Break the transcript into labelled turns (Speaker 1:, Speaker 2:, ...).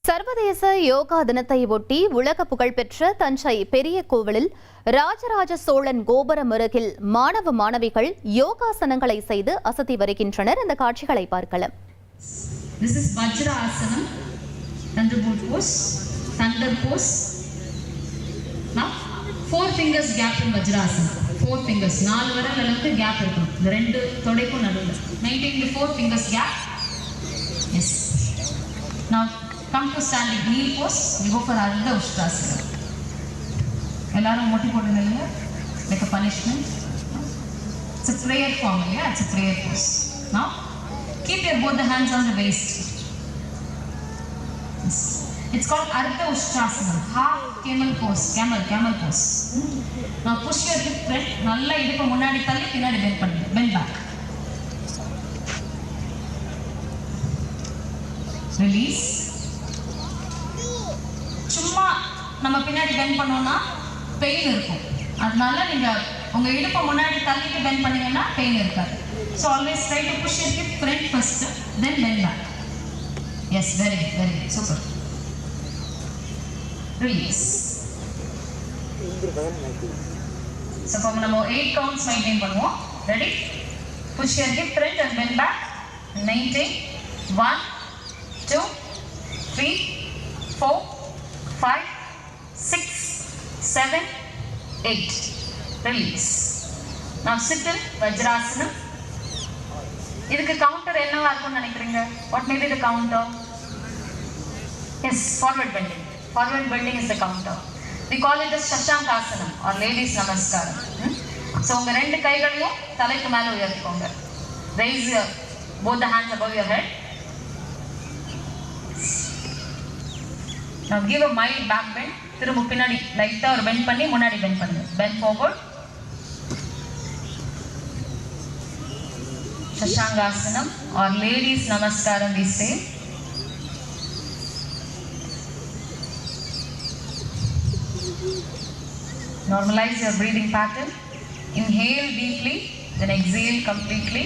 Speaker 1: சர்வதேச யோகா தினத்தை ஒட்டி உலக புகழ்பெற்ற தஞ்சை பெரிய கோவிலில் ராஜராஜ சோழன் கோபுரம் அருகில் மாணவ மாணவிகள் யோகாசனங்களை செய்து அசத்தி வருகின்றனர். இந்த காட்சிகளை பார்க்கலாம்.
Speaker 2: This is Vajra Asanam, Thunderbolt pose, Thunder pose. Now, 4 fingers gap in Vajra Asanam. 4 fingers. 4 விரல் அளவுக்கு gap இருக்கும். இந்த ரெண்டு தொடைக்கும் நடுவுல. Maintain the 4 fingers gap. Yes. Now, come to standing kneel pose. We go for Ardha Ushtrasana. எல்லாரும் முட்டி போட்டு நில்லுங்க. Like a punishment. It's a prayer form, yeah? It's a prayer pose. Now, keep your both the hands on the waist. Yes. It's called Ardha Ushtrasana. Half camel pose. Camel pose. Now push your hip front. நல்லா இடுப்பு முன்னாடி தள்ளி பின்னாடி bend பண்ணுங்க. Bend back. Release. சும்மா நம்ம பின்னாடி bend பண்ணோம்னா பெயின் இருக்கும். அதனால நீங்க உங்க இடுப்பு முன்னாடி தள்ளிட்டு bend பண்ணீங்கன்னா பெயின் இருக்காது. So always try to push your hip front first, then bend back. Yes, very good, super. Release. So இப்போ நம்ம 8 counts maintain பண்ணுவோம். Ready? Push your hip front and bend back. Maintain. 1, 2, 3, 4, 5, 6, 7, 8. Release. Now sit in Vajrasanam. இதுக்கு counter என்னவா இருக்கும்னு நினைக்கிறீங்க? What may be the counter? Yes, forward bending. Forward bending is the counter. We call it as Shashankasanam or Ladies Namaskaram. So உங்க ரெண்டு கைகளையும் தலைக்கு மேல உயர்த்திக்கோங்க. Raise both the hands above your head. Now give a mild back bend. திரும்ப பின்னாடி லைட்டா ஒரு bend பண்ணி முன்னாடி bend பண்ணுங்க. Bend forward. Shashankasanam or Ladies Namaskaram we say. Normalize your breathing pattern. Inhale deeply, then exhale completely.